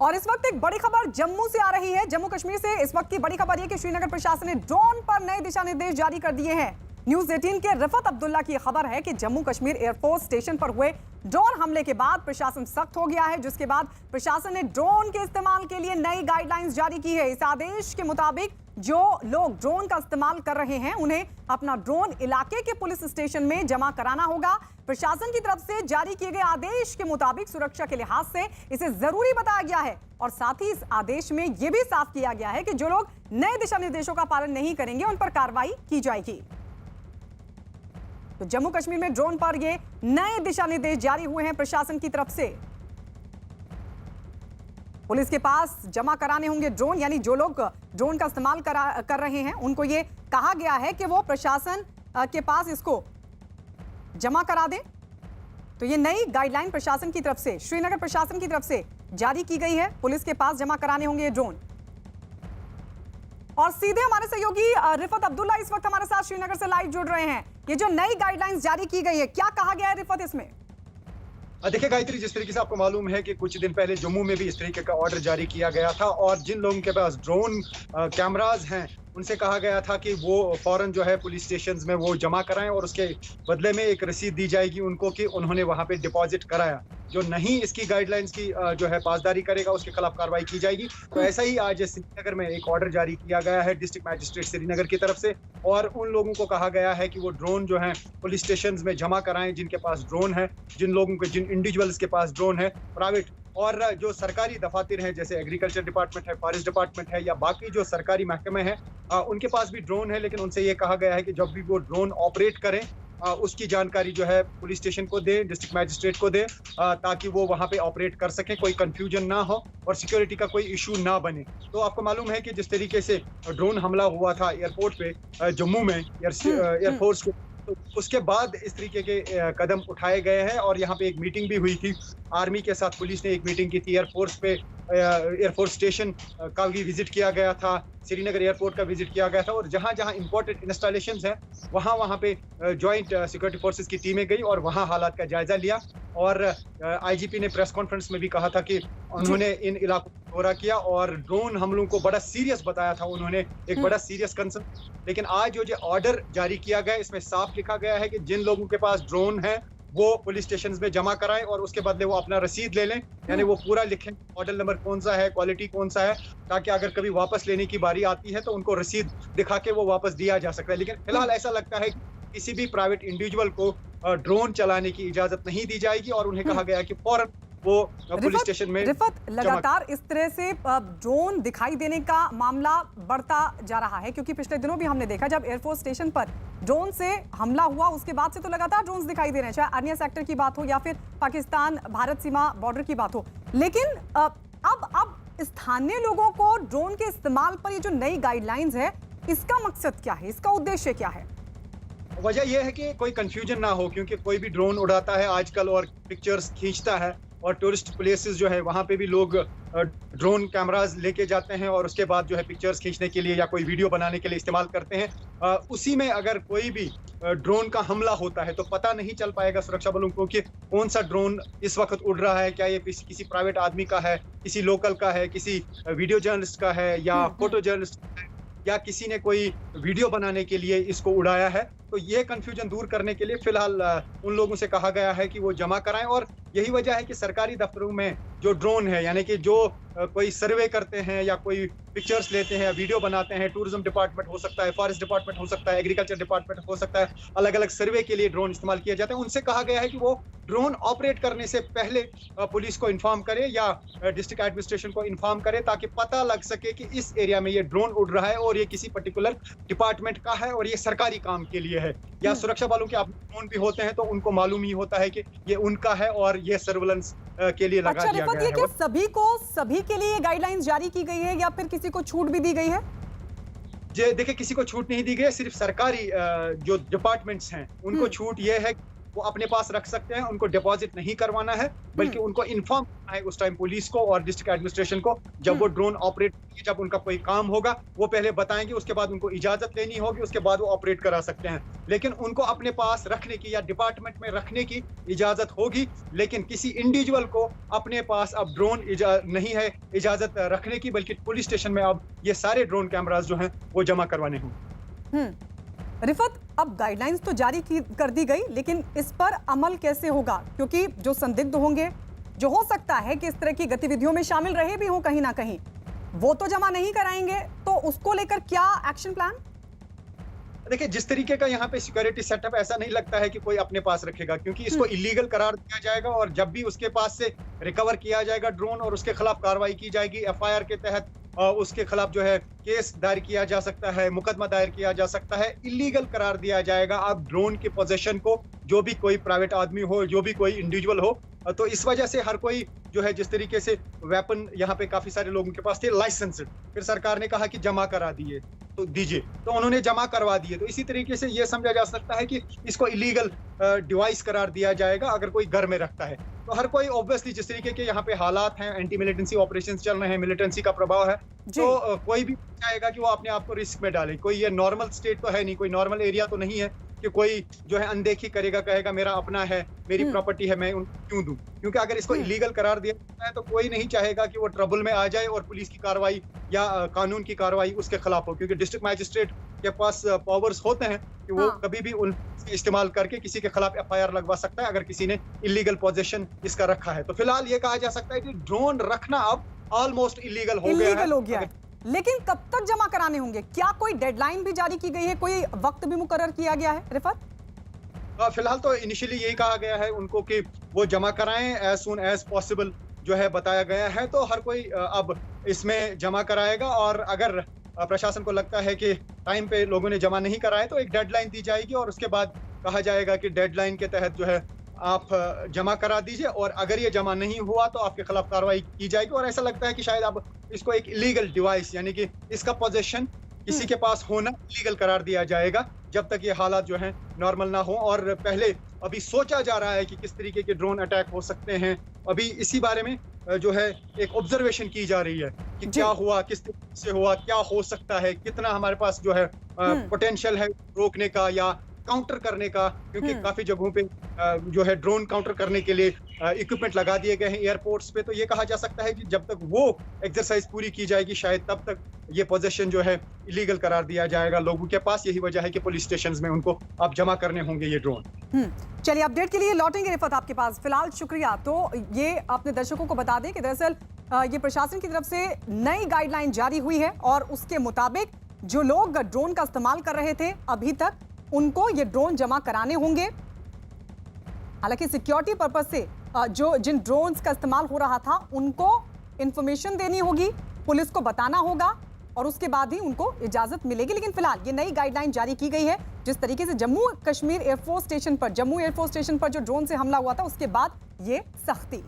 और इस वक्त एक बड़ी खबर जम्मू से आ रही है। जम्मू कश्मीर से इस वक्त की बड़ी खबर यह कि श्रीनगर प्रशासन ने ड्रोन पर नए दिशा निर्देश जारी कर दिए हैं। न्यूज 18 के रफत अब्दुल्ला की खबर है कि जम्मू कश्मीर एयरफोर्स स्टेशन पर हुए ड्रोन हमले के बाद प्रशासन सख्त हो गया है, जिसके बाद प्रशासन ने ड्रोन के इस्तेमाल के लिए नई गाइडलाइंस जारी की है। इस आदेश के मुताबिक जो लोग ड्रोन का इस्तेमाल कर रहे हैं उन्हें अपना ड्रोन इलाके के पुलिस स्टेशन में जमा कराना होगा। प्रशासन की तरफ से जारी किए गए आदेश के मुताबिक सुरक्षा के लिहाज से इसे जरूरी बताया गया है और साथ ही इस आदेश में यह भी साफ किया गया है कि जो लोग नए दिशा निर्देशों का पालन नहीं करेंगे उन पर कार्रवाई की जाएगी। तो जम्मू कश्मीर में ड्रोन पर ये नए दिशा निर्देश जारी हुए हैं प्रशासन की तरफ से। पुलिस के पास जमा कराने होंगे ड्रोन, यानी जो लोग ड्रोन का इस्तेमाल कर रहे हैं उनको ये कहा गया है कि वो प्रशासन के पास इसको जमा करा दें। तो ये नई गाइडलाइन प्रशासन की तरफ से, श्रीनगर प्रशासन की तरफ से जारी की गई है। पुलिस के पास जमा कराने होंगे ये ड्रोन। और सीधे हमारे सहयोगी रिफत अब्दुल्ला इस वक्त हमारे साथ श्रीनगर से लाइव जुड़ रहे हैं। ये जो नई गाइडलाइंस जारी की गई है, क्या कहा गया है रिफत इसमें? देखिए गायत्री, जिस तरीके से आपको मालूम है कि कुछ दिन पहले जम्मू में भी इस तरीके का ऑर्डर जारी किया गया था और जिन लोगों के पास ड्रोन कैमराज हैं उनसे कहा गया था कि वो फौरन जो है पुलिस स्टेशंस में वो जमा कराएं और उसके बदले में एक रसीद दी जाएगी उनको कि उन्होंने वहां पे डिपॉजिट कराया। जो नहीं इसकी गाइडलाइंस की जो है पासदारी करेगा उसके खिलाफ कार्रवाई की जाएगी। तो ऐसा ही आज श्रीनगर में एक ऑर्डर जारी किया गया है डिस्ट्रिक्ट मैजिस्ट्रेट श्रीनगर की तरफ से और उन लोगों को कहा गया है कि वो ड्रोन जो है पुलिस स्टेशन में जमा कराएं जिनके पास ड्रोन है, जिन इंडिविजुअल्स के पास ड्रोन है प्राइवेट, और जो सरकारी दफातर हैं जैसे एग्रीकल्चर डिपार्टमेंट है, फॉरेस्ट डिपार्टमेंट है या बाकी जो सरकारी महकमे हैं उनके पास भी ड्रोन है, लेकिन उनसे ये कहा गया है कि जब भी वो ड्रोन ऑपरेट करें उसकी जानकारी जो है पुलिस स्टेशन को दे, डिस्ट्रिक्ट मैजिस्ट्रेट को दे, ताकि वो वहां पे ऑपरेट कर सके, कोई कंफ्यूजन ना हो और सिक्योरिटी का कोई इशू ना बने। तो आपको मालूम है कि जिस तरीके से ड्रोन हमला हुआ था एयरपोर्ट पे जम्मू में एयरफोर्स को, तो उसके बाद इस तरीके के कदम उठाए गए हैं और यहाँ पे एक मीटिंग भी हुई थी। आर्मी के साथ पुलिस ने एक मीटिंग की थी। एयरफोर्स स्टेशन का भी विजिट किया गया था, श्रीनगर एयरपोर्ट का विजिट किया गया था और जहां जहां इंपॉर्टेंट इंस्टॉलेशंस हैं वहां पे जॉइंट सिक्योरिटी फोर्सेस की टीमें गई और वहां हालात का जायजा लिया। और आईजीपी ने प्रेस कॉन्फ्रेंस में भी कहा था कि उन्होंने इन इलाकों को दौरा किया और ड्रोन हमलों को बड़ा सीरियस बताया था, उन्होंने एक बड़ा सीरियस कंसर्न। लेकिन आज जो ऑर्डर जारी किया गया इसमें साफ लिखा गया है कि जिन लोगों के पास ड्रोन है वो पुलिस स्टेशन में जमा कराएं और उसके बदले वो अपना रसीद ले लें, यानी वो पूरा लिखें मॉडल नंबर कौन सा है, क्वालिटी कौन सा है, ताकि अगर कभी वापस लेने की बारी आती है तो उनको रसीद दिखा के वो वापस दिया जा सकता है। लेकिन फिलहाल ऐसा लगता है कि किसी भी प्राइवेट इंडिविजुअल को ड्रोन चलाने की इजाजत नहीं दी जाएगी और उन्हें कहा गया कि फौरन वो पुलिस स्टेशन में। रिफत, लगातार इस तरह से ड्रोन दिखाई देने का मामला बढ़ता जा रहा है, क्योंकि पिछले दिनों भी हमने देखा जब एयरफोर्स स्टेशन पर ड्रोन से हमला हुआ उसके बाद से तो लगातार ड्रोन्स दिखाई दे रहे हैं, चाहे अन्य सेक्टर की बात हो या फिर पाकिस्तान भारत सीमा बॉर्डर की बात हो। लेकिन अब स्थानीय लोगों को ड्रोन के इस्तेमाल पर ये जो नई गाइडलाइंस है इसका मकसद क्या है, इसका उद्देश्य क्या है? वजह यह है कि कोई कंफ्यूजन ना हो, क्योंकि कोई भी ड्रोन उड़ाता है आजकल और पिक्चर्स खींचता है और टूरिस्ट प्लेसेस जो है वहाँ पे भी लोग ड्रोन कैमराज लेके जाते हैं और उसके बाद जो है पिक्चर्स खींचने के लिए या कोई वीडियो बनाने के लिए इस्तेमाल करते हैं। उसी में अगर कोई भी ड्रोन का हमला होता है तो पता नहीं चल पाएगा सुरक्षा बलों को कि कौन सा ड्रोन इस वक्त उड़ रहा है, क्या ये किसी प्राइवेट आदमी का है, किसी लोकल का है, किसी वीडियो जर्नलिस्ट का है या फोटो जर्नलिस्ट का है, या किसी ने कोई वीडियो बनाने के लिए इसको उड़ाया है। तो ये कंफ्यूजन दूर करने के लिए फिलहाल उन लोगों से कहा गया है कि वो जमा कराएं और यही वजह है कि सरकारी दफ्तरों में जो ड्रोन है, यानी कि जो कोई सर्वे करते हैं या कोई पिक्चर्स लेते हैं, वीडियो बनाते हैं, टूरिज्म डिपार्टमेंट हो सकता है, फॉरेस्ट डिपार्टमेंट हो सकता है, एग्रीकल्चर डिपार्टमेंट हो सकता है, अलग अलग सर्वे के लिए ड्रोन इस्तेमाल किए जाते हैं। उनसे कहा गया है कि वो ड्रोन ऑपरेट करने से पहले पुलिस को इन्फॉर्म करे या डिस्ट्रिक्ट एडमिनिस्ट्रेशन को इन्फॉर्म करे, ताकि पता लग सके कि इस एरिया में ये ड्रोन उड़ रहा है और ये किसी पर्टिकुलर डिपार्टमेंट का है और ये सरकारी काम के लिए है। या सुरक्षा बलों के अपने ड्रोन भी होते हैं तो उनको मालूम ही होता है कि ये उनका है और ये सर्वेलेंस के लिए लगा दिया गया है। क्या सभी के लिए गाइडलाइंस जारी की गई है या फिर किसी को छूट भी दी गई है? देखिए, किसी को छूट नहीं दी गई है, सिर्फ सरकारी जो डिपार्टमेंट्स हैं उनको छूट ये है वो अपने पास रख सकते हैं, उनको डिपॉजिट नहीं करवाना है, बल्कि उनको इन्फॉर्म करना है उस टाइम पुलिस को और डिस्ट्रिक्ट एडमिनिस्ट्रेशन को। जब वो ड्रोन ऑपरेट, जब उनका कोई काम होगा वो पहले बताएंगे, उसके बाद उनको इजाजत लेनी होगी, उसके बाद वो ऑपरेट करा सकते हैं। लेकिन उनको अपने पास रखने की या डिपार्टमेंट में रखने की इजाजत होगी, लेकिन किसी इंडिविजुअल को अपने पास अब ड्रोन नहीं है इजाजत रखने की, बल्कि पुलिस स्टेशन में अब ये सारे ड्रोन कैमरास जो हैं वो जमा करवाने होंगे। रिफत, अब गाइडलाइंस तो जारी कर दी गई, लेकिन इस पर अमल कैसे होगा? क्योंकि जो संदिग्ध होंगे, जो हो सकता है कि इस तरह की गतिविधियों में शामिल रहे भी हों कहीं ना कहीं, वो तो जमा नहीं कराएंगे, तो उसको लेकर क्या एक्शन प्लान? देखिए, जिस तरीके का यहाँ पे सिक्योरिटी सेटअप, ऐसा नहीं लगता है कि कोई अपने पास रखेगा, क्योंकि इसको इलीगल करार दिया जाएगा और जब भी उसके पास से रिकवर किया जाएगा ड्रोन और उसके खिलाफ कार्रवाई की जाएगी, एफआईआर के तहत उसके खिलाफ जो है केस दायर किया जा सकता है, मुकदमा दायर किया जा सकता है, इलीगल करार दिया जाएगा। अब ड्रोन के पोजीशन को जो भी कोई प्राइवेट आदमी हो, जो भी कोई इंडिविजुअल हो, तो इस वजह से हर कोई जो है, जिस तरीके से वेपन यहाँ पे काफी सारे लोगों के पास थे लाइसेंस्ड, फिर सरकार ने कहा कि जमा करा दिए तो दीजिए, तो उन्होंने जमा करवा दिए, तो इसी तरीके से ये समझा जा सकता है कि इसको इलीगल डिवाइस करार दिया जाएगा अगर कोई घर में रखता है। तो हर कोई ऑब्वियसली, जिस तरीके के यहाँ पे हालात हैं, एंटी मिलिटेंसी ऑपरेशंस चल रहे हैं, मिलिटेंसी का प्रभाव है, तो कोई भी चाहेगा कि वो अपने आप को रिस्क में डाले। कोई ये नॉर्मल स्टेट तो है नहीं, कोई नॉर्मल एरिया तो नहीं है कि कोई जो है अनदेखी करेगा, कहेगा मेरा अपना है, मेरी प्रॉपर्टी है, मैं उनको क्यों दूं। क्योंकि अगर इसको इलीगल करार दिया जाता है तो कोई नहीं चाहेगा कि वो ट्रबल में आ जाए और पुलिस की कार्रवाई या कानून की कार्रवाई उसके खिलाफ हो, क्योंकि डिस्ट्रिक्ट मैजिस्ट्रेट के पास पावर्स होते हैं कि वो कभी भी उन इस्तेमाल करके किसी के खिलाफ एफआईआर लगवा सकता है अगर किसी ने इलीगल पोजीशन इसका रखा है। तो फिलहाल ये कहा जा सकता है कि ड्रोन रखना अब ऑलमोस्ट इलीगल हो गया है। लेकिन कब तक जमा कराने होंगे? क्या कोई डेडलाइन भी जारी की गई है, कोई वक्त भी मुकर्रर किया गया है? रिफत, फिलहाल तो इनिशियली यही कहा गया है उनको कि वो जमा कराएं एज सून एज पॉसिबल, जो है बताया गया है। तो हर कोई अब इसमें जमा कराएगा और अगर प्रशासन को लगता है कि टाइम पे लोगों ने जमा नहीं कराए तो एक डेडलाइन दी जाएगी और उसके बाद कहा जाएगा कि डेडलाइन के तहत जो है आप जमा करा दीजिए और अगर ये जमा नहीं हुआ तो आपके खिलाफ कार्रवाई की जाएगी। और ऐसा लगता है कि शायद अब इसको एक इलीगल डिवाइस, यानी कि इसका पोजीशन किसी के पास होना इलीगल करार दिया जाएगा जब तक ये हालात जो हैं नॉर्मल ना हो। और पहले अभी सोचा जा रहा है कि किस तरीके के ड्रोन अटैक हो सकते हैं, अभी इसी बारे में जो है एक ऑब्जर्वेशन की जा रही है कि क्या हुआ, किस तरीके से हुआ, क्या हो सकता है, कितना हमारे पास जो है पोटेंशियल है रोकने का या काउंटर करने का, क्योंकि काफी जगहों पे जो है ड्रोन काउंटर करने के लिए इक्विपमेंट लगा दिए गए हैं एयरपोर्ट्स पे। तो ये कहा जा सकता है कि जब तक वो एक्सरसाइज पूरी की जाएगी शायद तब तक ये पोजीशन जो है इलीगल करार दिया जाएगा लोगों के पास। यही वजह है कि पुलिस स्टेशंस में उनको अब जमा करने होंगे ये ड्रोन। चलिए, अपडेट के लिए लौटेंगे रिफत आपके पास, फिलहाल शुक्रिया। तो ये अपने दर्शकों को बता दें कि दरअसल ये प्रशासन की तरफ से नई गाइडलाइन जारी हुई है और उसके मुताबिक जो लोग ड्रोन का इस्तेमाल कर रहे थे अभी तक, उनको ये ड्रोन जमा कराने होंगे। हालांकि सिक्योरिटी पर्पस से जिन ड्रोन्स का इस्तेमाल हो रहा था उनको इंफॉर्मेशन देनी होगी, पुलिस को बताना होगा और उसके बाद ही उनको इजाजत मिलेगी। लेकिन फिलहाल ये नई गाइडलाइन जारी की गई है। जिस तरीके से जम्मू एयरफोर्स स्टेशन पर जो ड्रोन से हमला हुआ था उसके बाद ये सख्ती